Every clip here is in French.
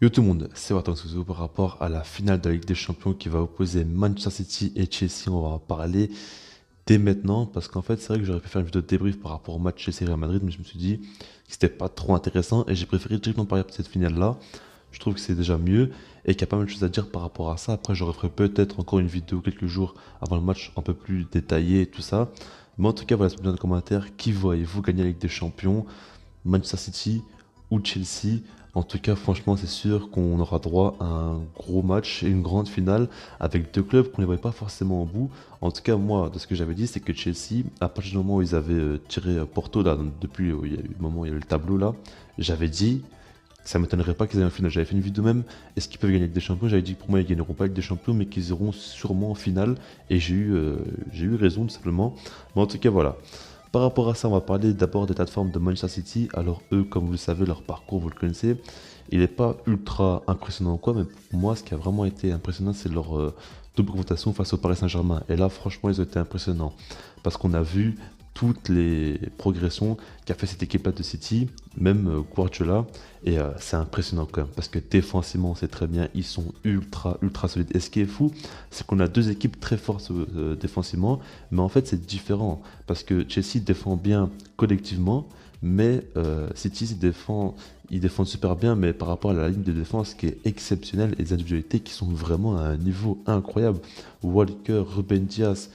Yo tout le monde, c'est Watan Soso par rapport à la finale de la Ligue des Champions qui va opposer Manchester City et Chelsea. On va en parler dès maintenant parce qu'en fait, c'est vrai que j'aurais pu faire une vidéo de débrief par rapport au match Chelsea-Real Madrid, mais je me suis dit que c'était pas trop intéressant et j'ai préféré directement parler de cette finale-là. Je trouve que c'est déjà mieux et qu'il y a pas mal de choses à dire par rapport à ça. Après, je referai peut-être encore une vidéo quelques jours avant le match un peu plus détaillée et tout ça. Mais en tout cas, voilà, c'est bien dans les commentaires. Qui voyez-vous gagner la Ligue des Champions? Manchester City ou Chelsea. En tout cas, franchement, c'est sûr qu'on aura droit à un gros match et une grande finale avec deux clubs qu'on ne voyait pas forcément au bout. En tout cas, moi, de ce que j'avais dit, c'est que Chelsea, à partir du moment où ils avaient tiré Porto, là, depuis il y a eu le moment où il y a eu le tableau là, j'avais dit que ça ne m'étonnerait pas qu'ils aient en finale. J'avais fait une vidéo même, est-ce qu'ils peuvent gagner avec des champions? J'avais dit que pour moi, ils ne gagneront pas avec des champions, mais qu'ils iront sûrement en finale. Et j'ai eu raison, tout simplement. Mais en tout cas, voilà. Par rapport à ça, on va parler d'abord d'état de forme de Manchester City. Alors eux, comme vous le savez, leur parcours, vous le connaissez, il n'est pas ultra impressionnant ou quoi, mais pour moi, ce qui a vraiment été impressionnant, c'est leur double confrontation face au Paris Saint-Germain. Et là, franchement, ils ont été impressionnants. Parce qu'on a vu toutes les progressions qu'a fait cette équipe-là de City, même Guardiola, et c'est impressionnant quand même, parce que défensivement, c'est très bien, ils sont ultra solides. Et ce qui est fou, c'est qu'on a deux équipes très fortes défensivement, mais en fait, c'est différent, parce que Chelsea défend bien collectivement, mais City ils défendent super bien, mais par rapport à la ligne de défense qui est exceptionnelle et des individualités qui sont vraiment à un niveau incroyable. Walker, Ruben Dias,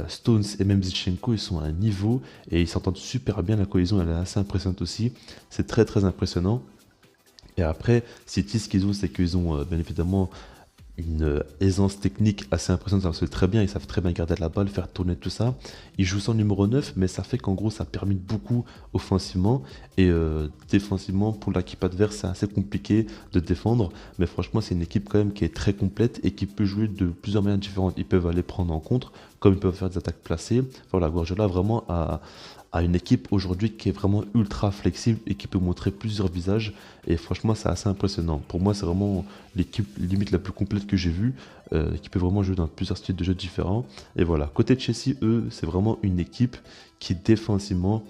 Stones et même Zinchenko, ils sont à un niveau et ils s'entendent super bien. La cohésion, elle est assez impressionnante aussi. C'est très impressionnant. Et après, City, ce qu'ils ont, c'est qu'ils ont bien évidemment une aisance technique assez impressionnante, ça se fait très bien, ils savent très bien garder la balle, faire tourner tout ça. Ils jouent sans numéro 9, mais ça fait qu'en gros ça permet beaucoup offensivement et défensivement pour l'équipe adverse c'est assez compliqué de défendre, mais franchement c'est une équipe quand même qui est très complète et qui peut jouer de plusieurs manières différentes. Ils peuvent aller prendre en contre, comme ils peuvent faire des attaques placées. Voilà, Guardiola vraiment a une équipe aujourd'hui qui est vraiment ultra flexible et qui peut montrer plusieurs visages. Et franchement, c'est assez impressionnant. Pour moi, c'est vraiment l'équipe limite la plus complète que j'ai vue, qui peut vraiment jouer dans plusieurs styles de jeu différents. Et voilà, côté de Chelsea, eux, c'est vraiment une équipe qui défensivement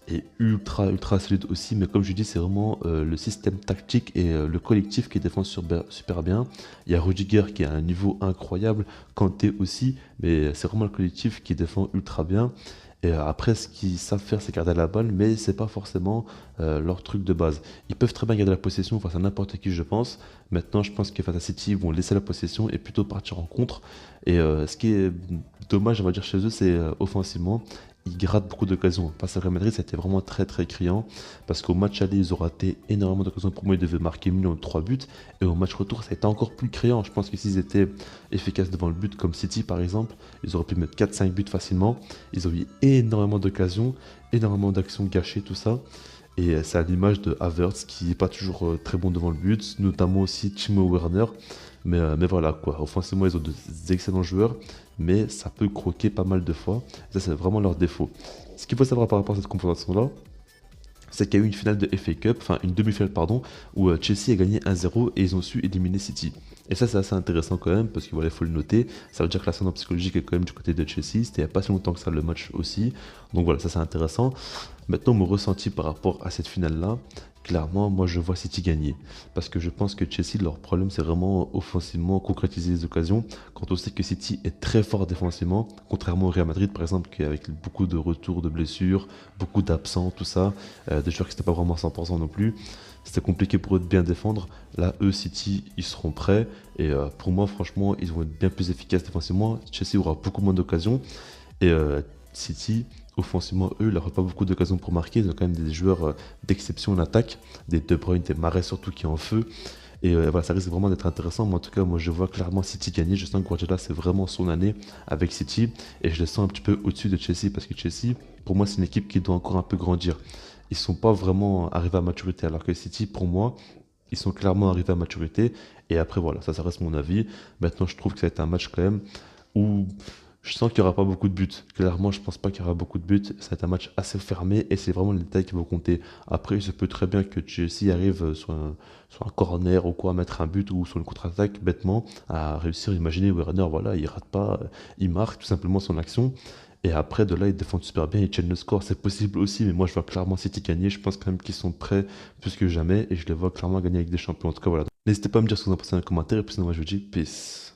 est ultra solide aussi. Mais comme je dis, c'est vraiment le système tactique et le collectif qui défend super bien. Il y a Rudiger qui a un niveau incroyable, Kanté aussi, mais c'est vraiment le collectif qui défend ultra bien. Et après, ce qu'ils savent faire, c'est garder la balle, mais c'est pas forcément leur truc de base. Ils peuvent très bien garder la possession face à n'importe qui, je pense. Maintenant, je pense que face à City, ils vont laisser la possession et plutôt partir en contre. Et ce qui est dommage, on va dire, chez eux, c'est offensivement. Ils grattent beaucoup d'occasions. Face à Real Madrid, ça a été vraiment très criant. Parce qu'au match aller, ils ont raté énormément d'occasions. Pour moi, ils devaient marquer minimum 3 buts. Et au match retour, ça a été encore plus criant. Je pense que s'ils étaient efficaces devant le but, comme City par exemple, ils auraient pu mettre 4-5 buts facilement. Ils ont eu énormément d'occasions, énormément d'actions gâchées, tout ça. Et c'est à l'image de Havertz qui n'est pas toujours très bon devant le but, notamment aussi Timo Werner. Mais voilà quoi, offensivement ils ont des excellents joueurs, mais ça peut croquer pas mal de fois. Et ça c'est vraiment leur défaut. Ce qu'il faut savoir par rapport à cette confrontation-là, c'est qu'il y a eu une finale de FA Cup, enfin une demi-finale pardon, où Chelsea a gagné 1-0 et ils ont su éliminer City. Et ça c'est assez intéressant quand même, parce qu'il voilà, faut le noter, ça veut dire que l'ascendant psychologique est quand même du côté de Chelsea, c'était il n'y a pas si longtemps que ça le match aussi, donc voilà, ça c'est intéressant. Maintenant mon ressenti par rapport à cette finale-là, clairement moi je vois City gagner, parce que je pense que Chelsea, leur problème c'est vraiment offensivement concrétiser les occasions, quand on sait que City est très fort défensivement, contrairement au Real Madrid par exemple, qui avec beaucoup de retours de blessures, beaucoup d'absents, tout ça, des joueurs qui n'étaient pas vraiment à 100% non plus. C'était compliqué pour eux de bien défendre. Là, eux, City, ils seront prêts. Et pour moi, franchement, ils vont être bien plus efficaces défensivement. Chelsea aura beaucoup moins d'occasions. Et City, offensivement, eux, ils n'auront pas beaucoup d'occasions pour marquer. Ils ont quand même des joueurs d'exception en attaque. Des De Bruyne, des Mahrez surtout qui est en feu. Et voilà, ça risque vraiment d'être intéressant. Mais en tout cas, moi, je vois clairement City gagner. Je sens que Guardiola, c'est vraiment son année avec City. Et je le sens un petit peu au-dessus de Chelsea. Parce que Chelsea, pour moi, c'est une équipe qui doit encore un peu grandir. Ils sont pas vraiment arrivés à maturité. Alors que City, pour moi, ils sont clairement arrivés à maturité. Et après, voilà, ça reste mon avis. Maintenant, je trouve que ça va être un match quand même où je sens qu'il n'y aura pas beaucoup de buts. Clairement, je pense pas qu'il y aura beaucoup de buts. Ça va être un match assez fermé et c'est vraiment les détails qui vont compter. Après, il se peut très bien que Chelsea arrive sur un corner ou quoi, à mettre un but ou sur une contre-attaque bêtement, à réussir. Imaginez Werner, voilà, il rate pas, il marque tout simplement son action. Et après, de là, ils défendent super bien, ils tiennent le score. C'est possible aussi, mais moi, je vois clairement City gagner. Je pense quand même qu'ils sont prêts plus que jamais et je les vois clairement gagner avec des champions. En tout cas, voilà. N'hésitez pas à me dire ce que vous en pensez dans les commentaires et puis sinon, moi, je vous dis peace.